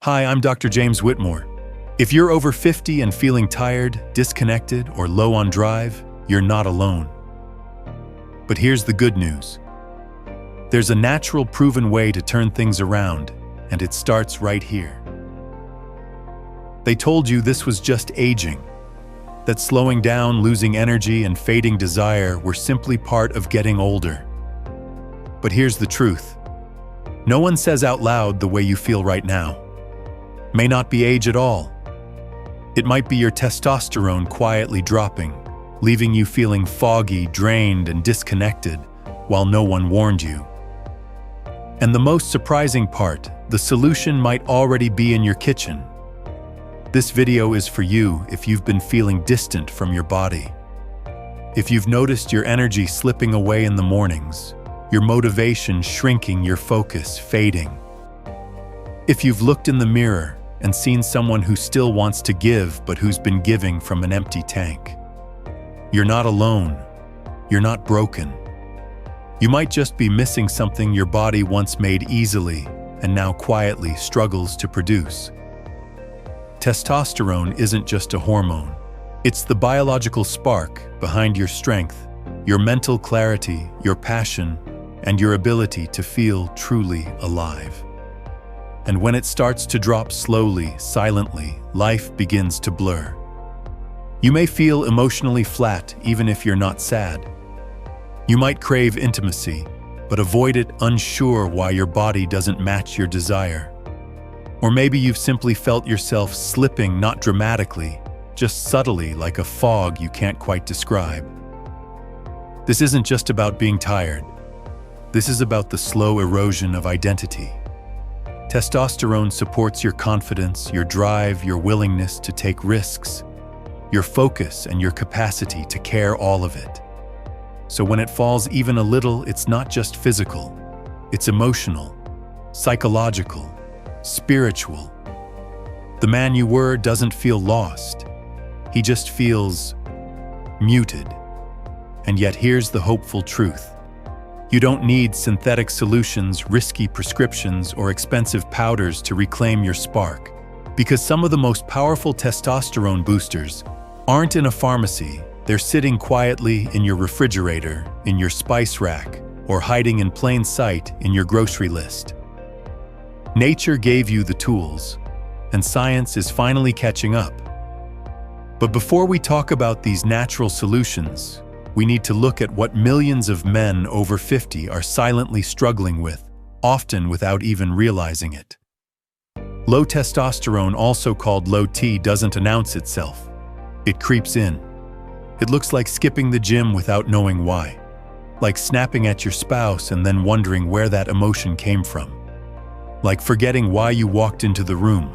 Hi, I'm Dr. James Whitmore. If you're over 50 and feeling tired, disconnected, or low on drive, you're not alone. But here's the good news. There's a natural, proven way to turn things around, and it starts right here. They told you this was just aging, that slowing down, losing energy, and fading desire were simply part of getting older. But here's the truth. No one says out loud the way you feel right now. May not be age at all. It might be your testosterone quietly dropping, leaving you feeling foggy, drained, and disconnected while no one warned you. And the most surprising part, the solution might already be in your kitchen. This video is for you if you've been feeling distant from your body. If you've noticed your energy slipping away in the mornings, your motivation shrinking, your focus fading. If you've looked in the mirror and seen someone who still wants to give but who's been giving from an empty tank. You're not alone. You're not broken. You might just be missing something your body once made easily and now quietly struggles to produce. Testosterone isn't just a hormone. It's the biological spark behind your strength, your mental clarity, your passion, and your ability to feel truly alive. And when it starts to drop slowly, silently, life begins to blur. You may feel emotionally flat even if you're not sad. You might crave intimacy, but avoid it unsure why your body doesn't match your desire. Or maybe you've simply felt yourself slipping, not dramatically, just subtly, like a fog you can't quite describe. This isn't just about being tired. This is about the slow erosion of identity. Testosterone supports your confidence, your drive, your willingness to take risks, your focus, and your capacity to care, all of it. So when it falls even a little, it's not just physical. It's emotional, psychological, spiritual. The man you were doesn't feel lost. He just feels muted. And yet here's the hopeful truth. You don't need synthetic solutions, risky prescriptions, or expensive powders to reclaim your spark, because some of the most powerful testosterone boosters aren't in a pharmacy. They're sitting quietly in your refrigerator, in your spice rack, or hiding in plain sight in your grocery list. Nature gave you the tools, and science is finally catching up. But before we talk about these natural solutions, we need to look at what millions of men over 50 are silently struggling with, often without even realizing it. Low testosterone, also called low T, doesn't announce itself. It creeps in. It looks like skipping the gym without knowing why, like snapping at your spouse and then wondering where that emotion came from, like forgetting why you walked into the room,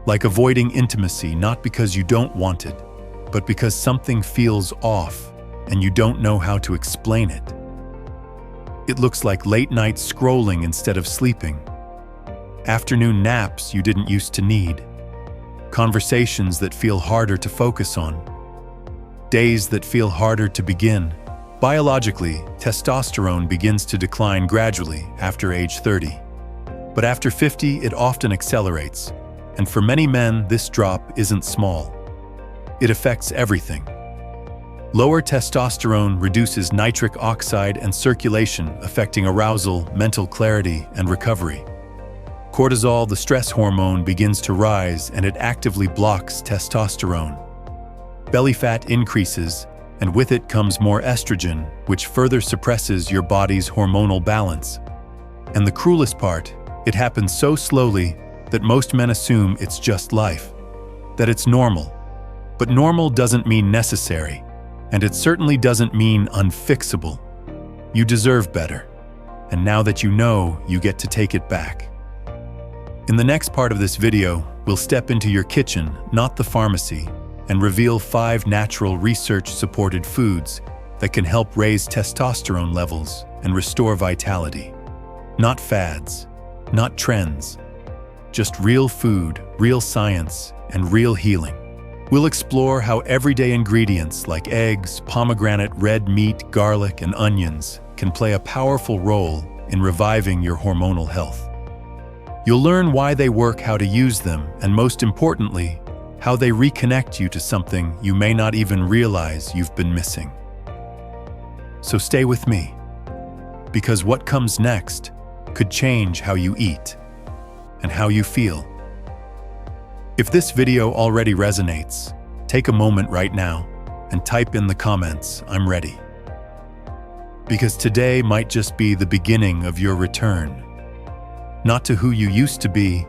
like avoiding intimacy not because you don't want it, but because something feels off and you don't know how to explain it. It looks like late night scrolling instead of sleeping, afternoon naps you didn't used to need, conversations that feel harder to focus on, days that feel harder to begin. Biologically, testosterone begins to decline gradually after age 30. But after 50, it often accelerates. And for many men, this drop isn't small. It affects everything. Lower testosterone reduces nitric oxide and circulation, affecting arousal, mental clarity, and recovery. Cortisol, the stress hormone, begins to rise, and it actively blocks testosterone. Belly fat increases, and with it comes more estrogen, which further suppresses your body's hormonal balance. And the cruelest part, it happens so slowly that most men assume it's just life, that it's normal. But normal doesn't mean necessary. And it certainly doesn't mean unfixable. You deserve better. And now that you know, you get to take it back. In the next part of this video, we'll step into your kitchen, not the pharmacy, and reveal 5 natural research-supported foods that can help raise testosterone levels and restore vitality. Not fads, not trends, just real food, real science, and real healing. We'll explore how everyday ingredients like eggs, pomegranate, red meat, garlic, and onions can play a powerful role in reviving your hormonal health. You'll learn why they work, how to use them, and most importantly, how they reconnect you to something you may not even realize you've been missing. So stay with me, because what comes next could change how you eat and how you feel. If this video already resonates, take a moment right now and type in the comments, "I'm ready." Because today might just be the beginning of your return. Not to who you used to be,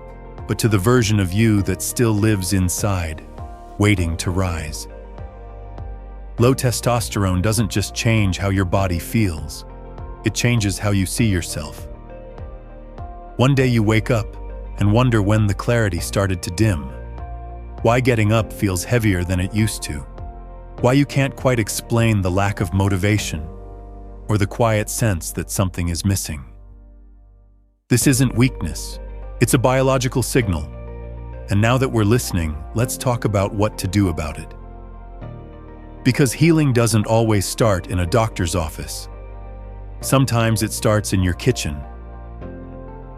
but to the version of you that still lives inside, waiting to rise. Low testosterone doesn't just change how your body feels, it changes how you see yourself. One day you wake up and wonder when the clarity started to dim. Why getting up feels heavier than it used to. Why you can't quite explain the lack of motivation or the quiet sense that something is missing. This isn't weakness, it's a biological signal. And now that we're listening, let's talk about what to do about it. Because healing doesn't always start in a doctor's office. Sometimes it starts in your kitchen.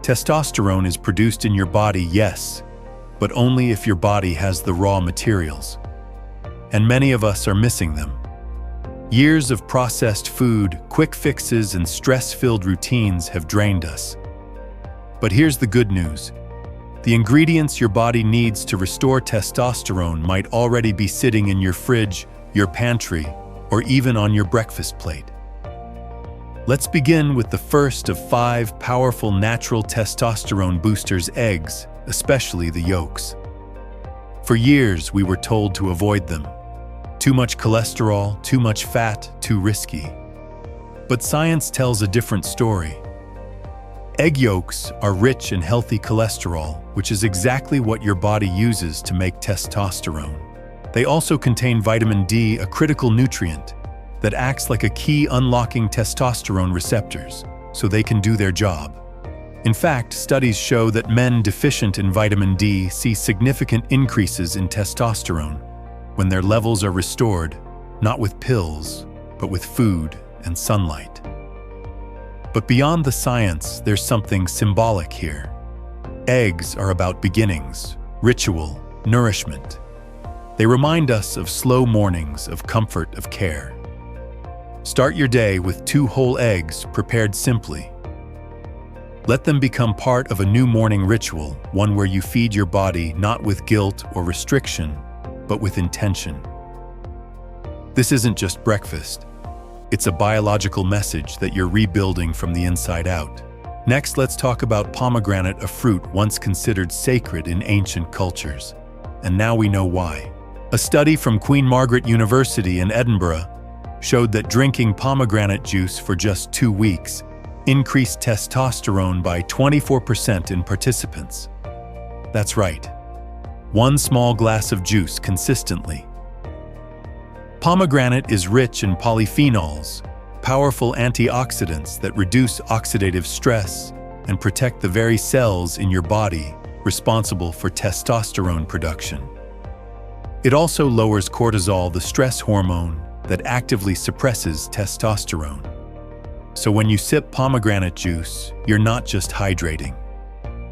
Testosterone is produced in your body, yes, but only if your body has the raw materials. And many of us are missing them. Years of processed food, quick fixes, and stress-filled routines have drained us. But here's the good news. The ingredients your body needs to restore testosterone might already be sitting in your fridge, your pantry, or even on your breakfast plate. Let's begin with the first of 5 powerful natural testosterone boosters: eggs, especially the yolks. For years, we were told to avoid them. Too much cholesterol, too much fat, too risky. But science tells a different story. Egg yolks are rich in healthy cholesterol, which is exactly what your body uses to make testosterone. They also contain vitamin D, a critical nutrient that acts like a key unlocking testosterone receptors, so they can do their job. In fact, studies show that men deficient in vitamin D see significant increases in testosterone when their levels are restored, not with pills, but with food and sunlight. But beyond the science, there's something symbolic here. Eggs are about beginnings, ritual, nourishment. They remind us of slow mornings, of comfort, of care. Start your day with 2 whole eggs prepared simply. Let them become part of a new morning ritual, one where you feed your body not with guilt or restriction, but with intention. This isn't just breakfast. It's a biological message that you're rebuilding from the inside out. Next, let's talk about pomegranate, a fruit once considered sacred in ancient cultures. And now we know why. A study from Queen Margaret University in Edinburgh showed that drinking pomegranate juice for just 2 weeks increased testosterone by 24% in participants. That's right. 1 small glass of juice consistently. Pomegranate is rich in polyphenols, powerful antioxidants that reduce oxidative stress and protect the very cells in your body responsible for testosterone production. It also lowers cortisol, the stress hormone that actively suppresses testosterone. So when you sip pomegranate juice, you're not just hydrating.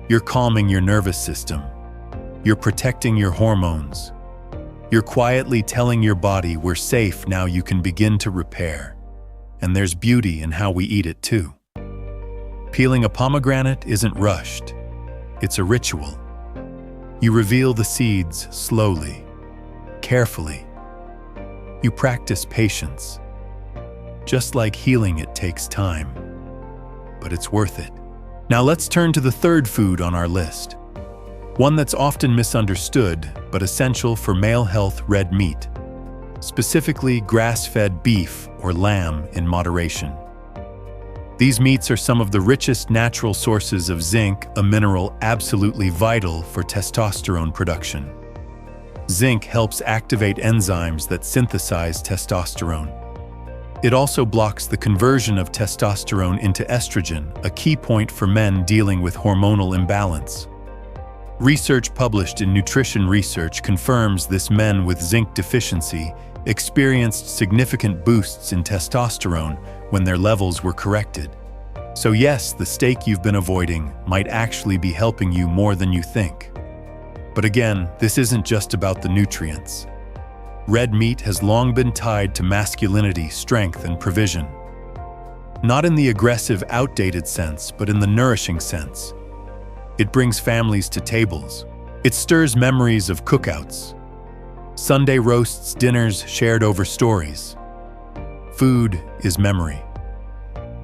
You're calming your nervous system. You're protecting your hormones. You're quietly telling your body, we're safe now, you can begin to repair. And there's beauty in how we eat it too. Peeling a pomegranate isn't rushed. It's a ritual. You reveal the seeds slowly, carefully. You practice patience. Just like healing, it takes time, but it's worth it. Now let's turn to the third food on our list. One that's often misunderstood, but essential for male health: red meat. Specifically, grass-fed beef or lamb in moderation. These meats are some of the richest natural sources of zinc, a mineral absolutely vital for testosterone production. Zinc helps activate enzymes that synthesize testosterone. It also blocks the conversion of testosterone into estrogen, a key point for men dealing with hormonal imbalance. Research published in Nutrition Research confirms this: men with zinc deficiency experienced significant boosts in testosterone when their levels were corrected. So yes, the steak you've been avoiding might actually be helping you more than you think. But again, this isn't just about the nutrients. Red meat has long been tied to masculinity, strength, and provision. Not in the aggressive, outdated sense, but in the nourishing sense. It brings families to tables. It stirs memories of cookouts. Sunday roasts, dinners shared over stories. Food is memory.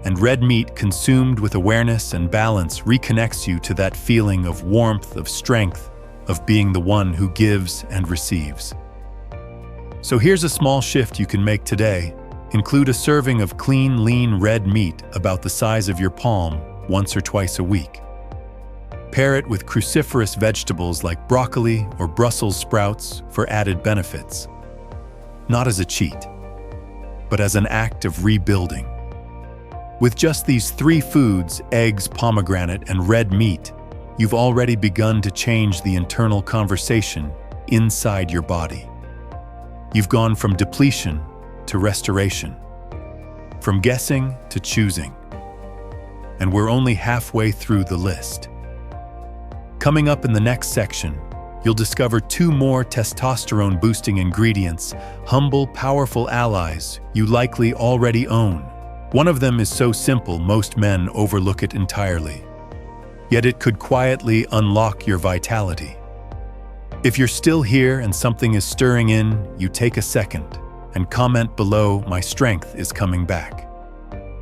And red meat consumed with awareness and balance reconnects you to that feeling of warmth, of strength, of being the one who gives and receives. So here's a small shift you can make today. Include a serving of clean, lean red meat about the size of your palm once or twice a week. Pair it with cruciferous vegetables like broccoli or Brussels sprouts for added benefits. Not as a cheat, but as an act of rebuilding. With just these 3 foods, eggs, pomegranate, and red meat, you've already begun to change the internal conversation inside your body. You've gone from depletion to restoration, from guessing to choosing. And we're only halfway through the list. Coming up in the next section, you'll discover 2 more testosterone-boosting ingredients, humble, powerful allies you likely already own. One of them is so simple most men overlook it entirely. Yet it could quietly unlock your vitality. If you're still here and something is stirring in, you take a second and comment below, "My strength is coming back."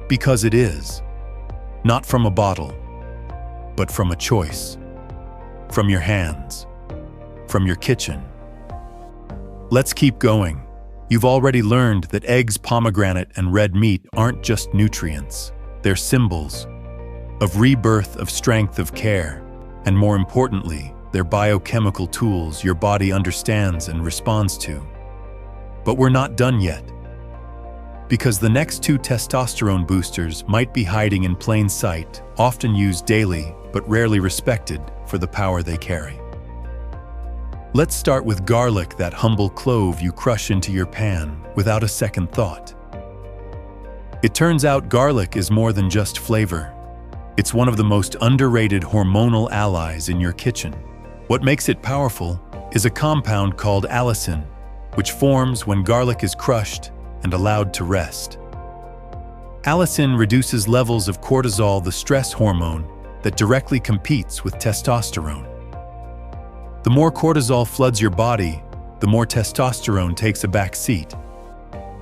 Because it is. Not from a bottle, but from a choice. From your hands. From your kitchen. Let's keep going. You've already learned that eggs, pomegranate, and red meat aren't just nutrients. They're symbols of rebirth, of strength, of care, and more importantly, they're biochemical tools your body understands and responds to. But we're not done yet. Because the next 2 testosterone boosters might be hiding in plain sight, often used daily, but rarely respected for the power they carry. Let's start with garlic, that humble clove you crush into your pan without a second thought. It turns out garlic is more than just flavor. It's one of the most underrated hormonal allies in your kitchen. What makes it powerful is a compound called allicin, which forms when garlic is crushed and allowed to rest. Allicin reduces levels of cortisol, the stress hormone that directly competes with testosterone. The more cortisol floods your body, the more testosterone takes a back seat.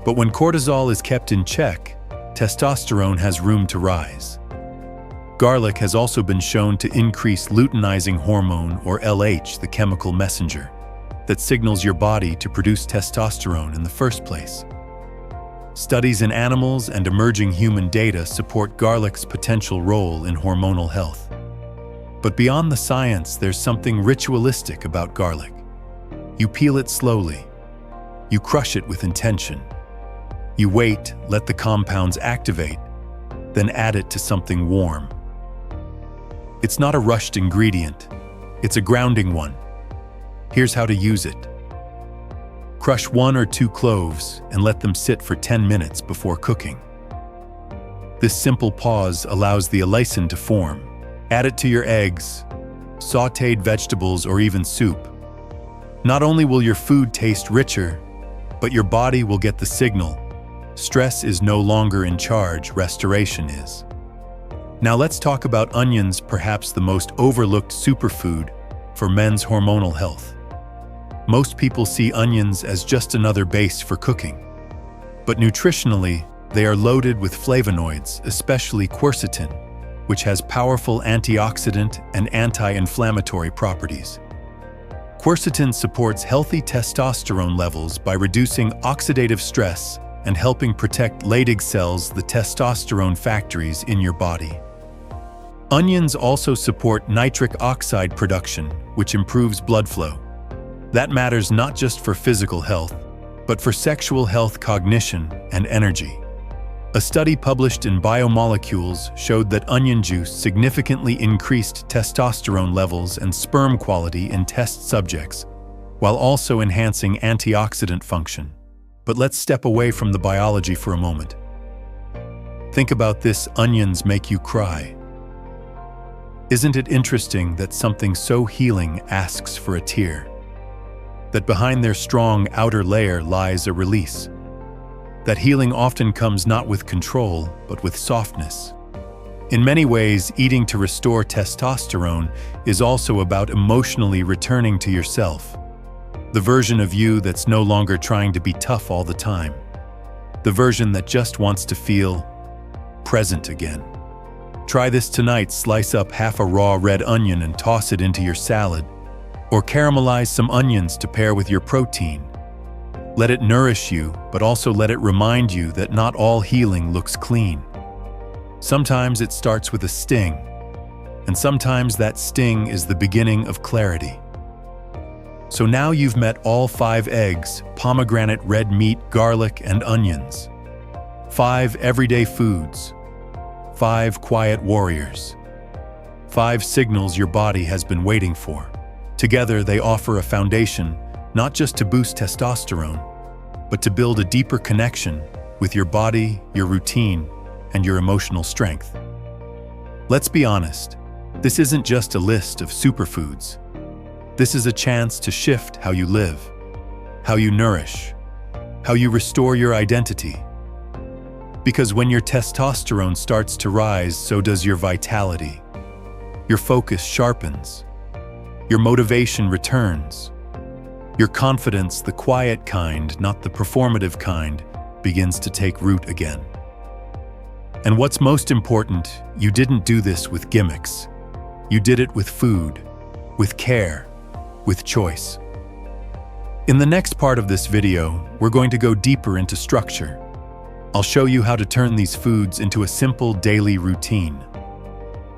But when cortisol is kept in check, testosterone has room to rise. Garlic has also been shown to increase luteinizing hormone, or LH, the chemical messenger that signals your body to produce testosterone in the first place. Studies in animals and emerging human data support garlic's potential role in hormonal health. But beyond the science, there's something ritualistic about garlic. You peel it slowly. You crush it with intention. You wait, let the compounds activate, then add it to something warm. It's not a rushed ingredient. It's a grounding one. Here's how to use it. Crush 1 or 2 cloves and let them sit for 10 minutes before cooking. This simple pause allows the allicin to form. Add it to your eggs, sautéed vegetables, or even soup. Not only will your food taste richer, but your body will get the signal. Stress is no longer in charge, restoration is. Now let's talk about onions, perhaps the most overlooked superfood for men's hormonal health. Most people see onions as just another base for cooking. But nutritionally, they are loaded with flavonoids, especially quercetin, which has powerful antioxidant and anti-inflammatory properties. Quercetin supports healthy testosterone levels by reducing oxidative stress and helping protect Leydig cells, the testosterone factories in your body. Onions also support nitric oxide production, which improves blood flow. That matters not just for physical health, but for sexual health, cognition, and energy. A study published in Biomolecules showed that onion juice significantly increased testosterone levels and sperm quality in test subjects, while also enhancing antioxidant function. But let's step away from the biology for a moment. Think about this: onions make you cry. Isn't it interesting that something so healing asks for a tear? That behind their strong outer layer lies a release. That healing often comes not with control, but with softness. In many ways, eating to restore testosterone is also about emotionally returning to yourself. The version of you that's no longer trying to be tough all the time. The version that just wants to feel present again. Try this tonight: slice up half a raw red onion and toss it into your salad. Or caramelize some onions to pair with your protein. Let it nourish you, but also let it remind you that not all healing looks clean. Sometimes it starts with a sting, and sometimes that sting is the beginning of clarity. So now you've met all 5 eggs, pomegranate, red meat, garlic, and onions. 5 everyday foods. 5 quiet warriors. 5 signals your body has been waiting for. Together, they offer a foundation, not just to boost testosterone, but to build a deeper connection with your body, your routine, and your emotional strength. Let's be honest, this isn't just a list of superfoods. This is a chance to shift how you live, how you nourish, how you restore your identity. Because when your testosterone starts to rise, so does your vitality. Your focus sharpens. Your motivation returns. Your confidence, the quiet kind, not the performative kind, begins to take root again. And what's most important, you didn't do this with gimmicks. You did it with food, with care, with choice. In the next part of this video, we're going to go deeper into structure. I'll show you how to turn these foods into a simple daily routine.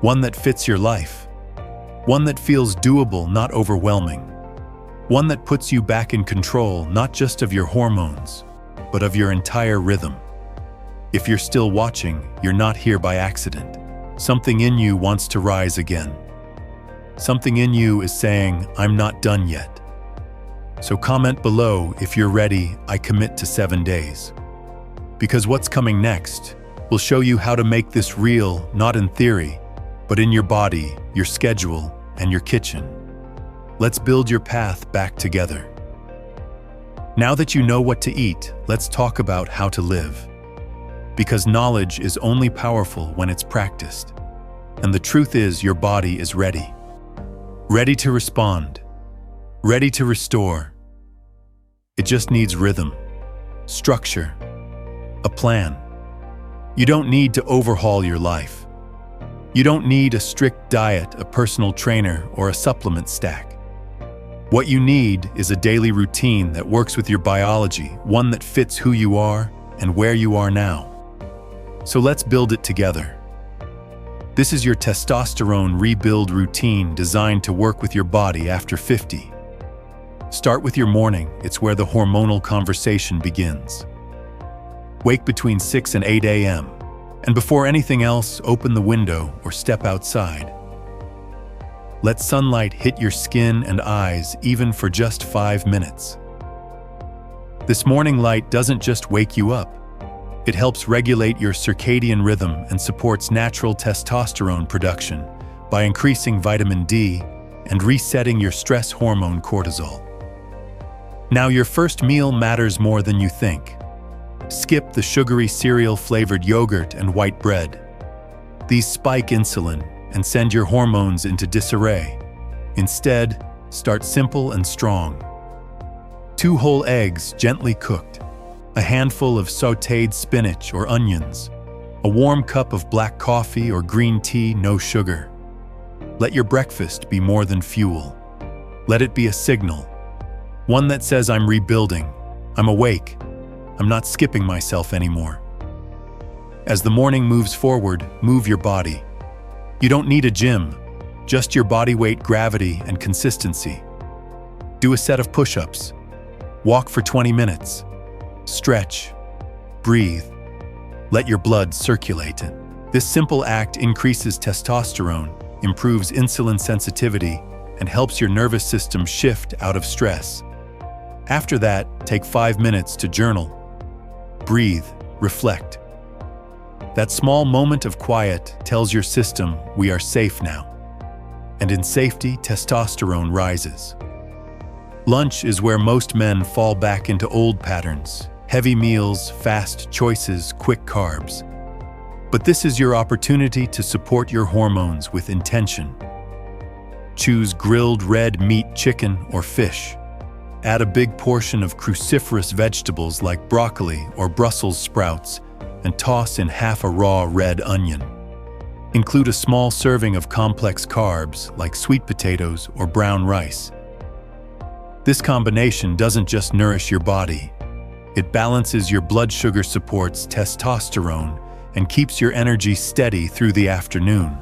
One that fits your life. One that feels doable, not overwhelming. One that puts you back in control, not just of your hormones, but of your entire rhythm. If you're still watching, you're not here by accident. Something in you wants to rise again. Something in you is saying, "I'm not done yet." So comment below if you're ready. I commit to 7 days. Because what's coming next will show you how to make this real, not in theory, but in your body, your schedule, and your kitchen. Let's build your path back together. Now that you know what to eat, let's talk about how to live. Because knowledge is only powerful when it's practiced. And the truth is, your body is ready. Ready to respond. Ready to restore. It just needs rhythm, structure, a plan. You don't need to overhaul your life. You don't need a strict diet, a personal trainer, or a supplement stack. What you need is a daily routine that works with your biology, one that fits who you are and where you are now. So let's build it together. This is your testosterone rebuild routine designed to work with your body after 50. Start with your morning. It's where the hormonal conversation begins. Wake between 6 and 8 a.m. And before anything else, open the window or step outside. Let sunlight hit your skin and eyes, even for just 5 minutes. This morning light doesn't just wake you up. It helps regulate your circadian rhythm and supports natural testosterone production by increasing vitamin D and resetting your stress hormone cortisol. Now, your first meal matters more than you think. Skip the sugary cereal-flavored yogurt and white bread. These spike insulin and send your hormones into disarray. Instead, start simple and strong. 2 whole eggs gently cooked, a handful of sautéed spinach or onions, a warm cup of black coffee or green tea, no sugar. Let your breakfast be more than fuel. Let it be a signal, one that says, "I'm rebuilding, I'm awake, I'm not skipping myself anymore." As the morning moves forward, move your body. You don't need a gym, just your body weight, gravity, and consistency. Do a set of push-ups. Walk for 20 minutes. Stretch. Breathe. Let your blood circulate. This simple act increases testosterone, improves insulin sensitivity, and helps your nervous system shift out of stress. After that, take 5 minutes to journal. Breathe. Reflect. That small moment of quiet tells your system we are safe now. And in safety, testosterone rises. Lunch is where most men fall back into old patterns: heavy meals, fast choices, quick carbs. But this is your opportunity to support your hormones with intention. Choose grilled red meat, chicken, or fish. Add a big portion of cruciferous vegetables like broccoli or Brussels sprouts and toss in half a raw red onion. Include a small serving of complex carbs like sweet potatoes or brown rice. This combination doesn't just nourish your body. It balances your blood sugar, supports testosterone, and keeps your energy steady through the afternoon.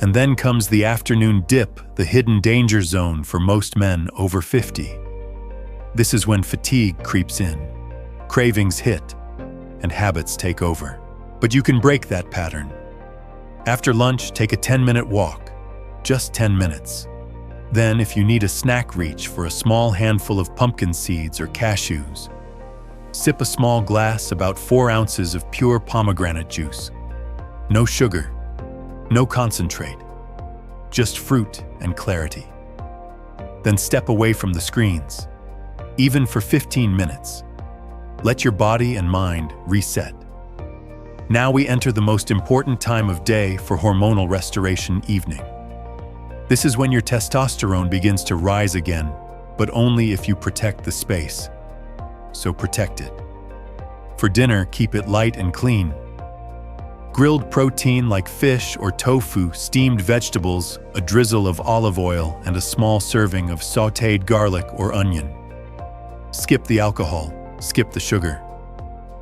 And then comes the afternoon dip, the hidden danger zone for most men over 50. This is when fatigue creeps in, cravings hit, and habits take over. But you can break that pattern. After lunch, take a 10-minute walk, just 10 minutes. Then, if you need a snack, reach for a small handful of pumpkin seeds or cashews. Sip a small glass, about 4 ounces of pure pomegranate juice. No sugar, no concentrate, just fruit and clarity. Then step away from the screens, even for 15 minutes. Let your body and mind reset. Now we enter the most important time of day for hormonal restoration: evening. This is when your testosterone begins to rise again, but only if you protect the space. So protect it. For dinner, keep it light and clean. Grilled protein like fish or tofu, steamed vegetables, a drizzle of olive oil, and a small serving of sautéed garlic or onion. Skip the alcohol, skip the sugar,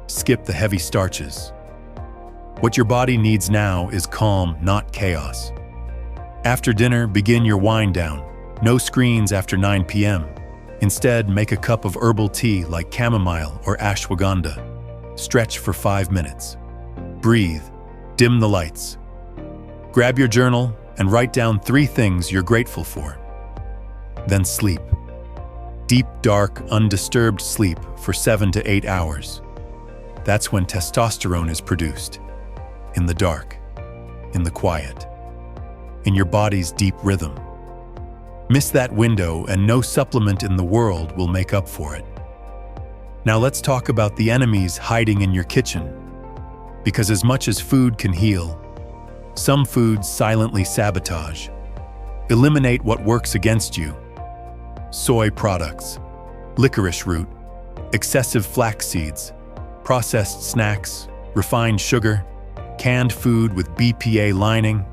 skip the heavy starches. What your body needs now is calm, not chaos. After dinner, begin your wind down. No screens after 9 p.m. Instead, make a cup of herbal tea like chamomile or ashwagandha. Stretch for 5 minutes. Breathe. Dim the lights. Grab your journal and write down 3 things you're grateful for. Then sleep. Deep, dark, undisturbed sleep for 7 to 8 hours. That's when testosterone is produced. In the dark. In the quiet. In your body's deep rhythm. Miss that window and no supplement in the world will make up for it. Now let's talk about the enemies hiding in your kitchen. Because as much as food can heal, some foods silently sabotage. Eliminate what works against you. Soy products, licorice root, excessive flax seeds, processed snacks, refined sugar, canned food with BPA lining,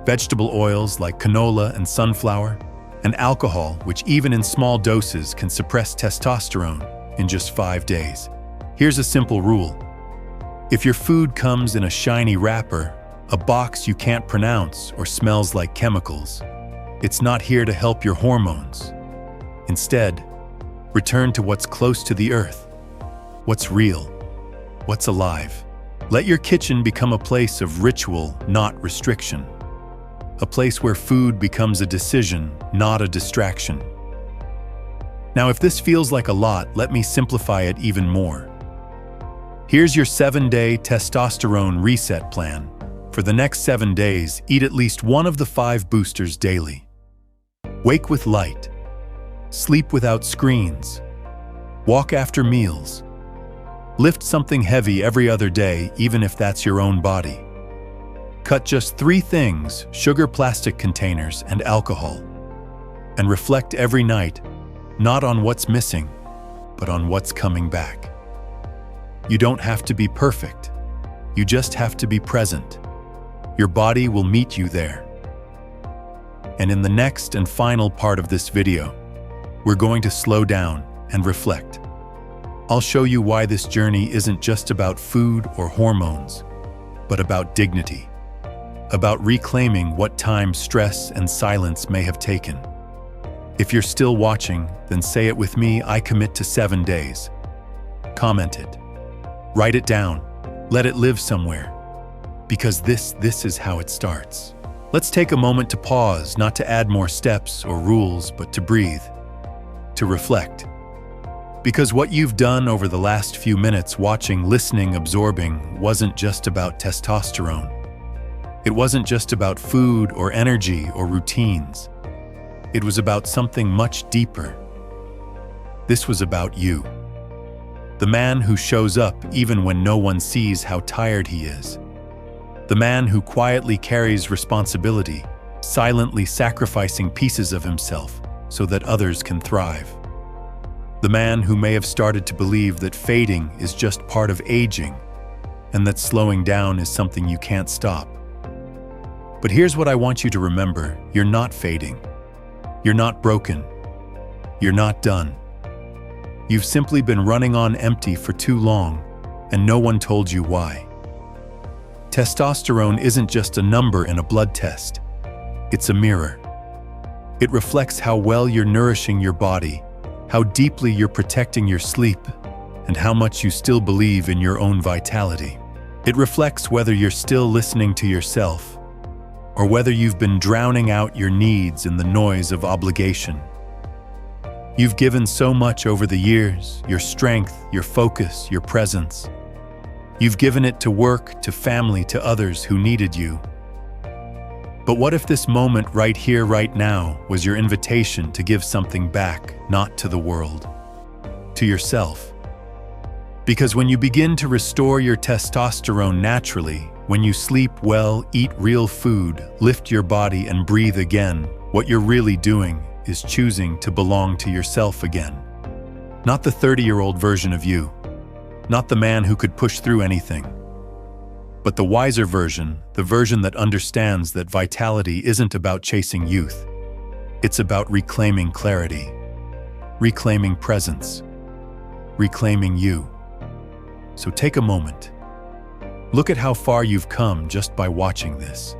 vegetable oils like canola and sunflower, and alcohol, which even in small doses can suppress testosterone in just 5 days. Here's a simple rule. If your food comes in a shiny wrapper, a box you can't pronounce, or smells like chemicals, it's not here to help your hormones. Instead, return to what's close to the earth, what's real, what's alive. Let your kitchen become a place of ritual, not restriction. A place where food becomes a decision, not a distraction. Now, if this feels like a lot, let me simplify it even more. Here's your 7-day testosterone reset plan. For the next 7 days, eat at least one of the 5 boosters daily. Wake with light. Sleep without screens. Walk after meals. Lift something heavy every other day, even if that's your own body. Cut just 3 things: sugar, plastic containers, and alcohol. And reflect every night, not on what's missing, but on what's coming back. You don't have to be perfect. You just have to be present. Your body will meet you there. And in the next and final part of this video, we're going to slow down and reflect. I'll show you why this journey isn't just about food or hormones, but about dignity. About reclaiming what time stress and silence may have taken. If you're still watching, then say it with me: I commit to 7 days. Comment it. Write it down. Let it live somewhere. Because this is how it starts. Let's take a moment to pause, not to add more steps or rules, but to breathe, to reflect. Because what you've done over the last few minutes watching, listening, absorbing wasn't just about testosterone. It wasn't just about food or energy or routines. It was about something much deeper. This was about you. The man who shows up even when no one sees how tired he is. The man who quietly carries responsibility, silently sacrificing pieces of himself so that others can thrive. The man who may have started to believe that fading is just part of aging and that slowing down is something you can't stop. But here's what I want you to remember. You're not fading. You're not broken. You're not done. You've simply been running on empty for too long, and no one told you why. Testosterone isn't just a number in a blood test. It's a mirror. It reflects how well you're nourishing your body, how deeply you're protecting your sleep, and how much you still believe in your own vitality. It reflects whether you're still listening to yourself, or whether you've been drowning out your needs in the noise of obligation. You've given so much over the years, your strength, your focus, your presence. You've given it to work, to family, to others who needed you. But what if this moment right here, right now, was your invitation to give something back, not to the world, to yourself? Because when you begin to restore your testosterone naturally, when you sleep well, eat real food, lift your body and breathe again, what you're really doing is choosing to belong to yourself again. Not the 30-year-old version of you, not the man who could push through anything, but the wiser version, the version that understands that vitality isn't about chasing youth. It's about reclaiming clarity, reclaiming presence, reclaiming you. So take a moment. Look at how far you've come just by watching this.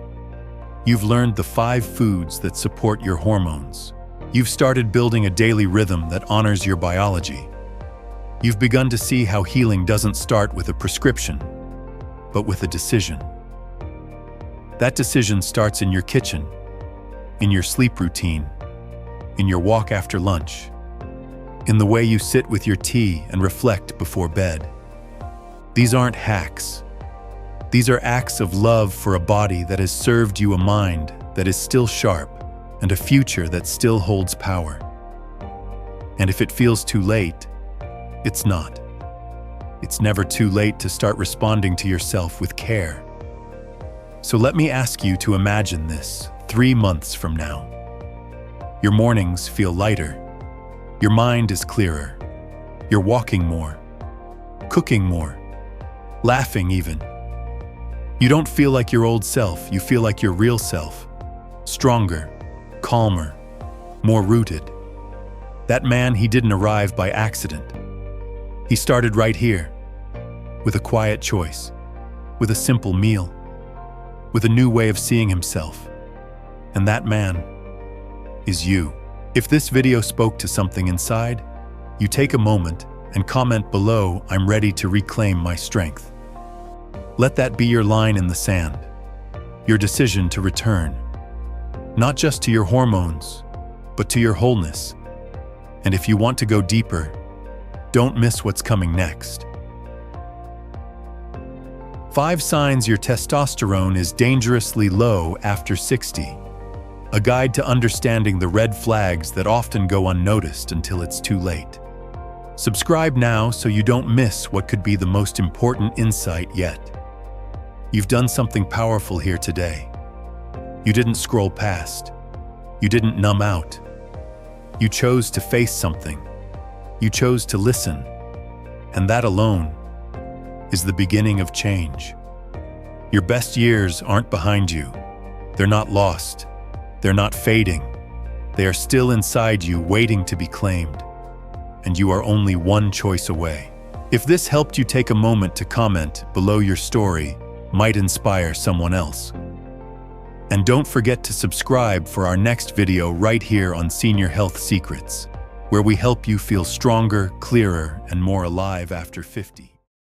You've learned the 5 foods that support your hormones. You've started building a daily rhythm that honors your biology. You've begun to see how healing doesn't start with a prescription, but with a decision. That decision starts in your kitchen, in your sleep routine, in your walk after lunch, in the way you sit with your tea and reflect before bed. These aren't hacks. These are acts of love for a body that has served you, a mind that is still sharp, and a future that still holds power. And if it feels too late, it's not. It's never too late to start responding to yourself with care. So let me ask you to imagine this 3 months from now. Your mornings feel lighter. Your mind is clearer. You're walking more, cooking more, laughing even. You don't feel like your old self, you feel like your real self. Stronger, calmer, more rooted. That man, he didn't arrive by accident. He started right here, with a quiet choice, with a simple meal, with a new way of seeing himself. And that man is you. If this video spoke to something inside, you take a moment and comment below, "I'm ready to reclaim my strength." Let that be your line in the sand, your decision to return, not just to your hormones, but to your wholeness. And if you want to go deeper, don't miss what's coming next. 5 signs your testosterone is dangerously low after 60. A guide to understanding the red flags that often go unnoticed until it's too late. Subscribe now so you don't miss what could be the most important insight yet. You've done something powerful here today. You didn't scroll past. You didn't numb out. You chose to face something. You chose to listen. And that alone is the beginning of change. Your best years aren't behind you. They're not lost. They're not fading. They are still inside you, waiting to be claimed. And you are only one choice away. If this helped you, take a moment to comment below. Your story might inspire someone else. And don't forget to subscribe for our next video right here on Senior Health Secrets, where we help you feel stronger, clearer, and more alive after 50.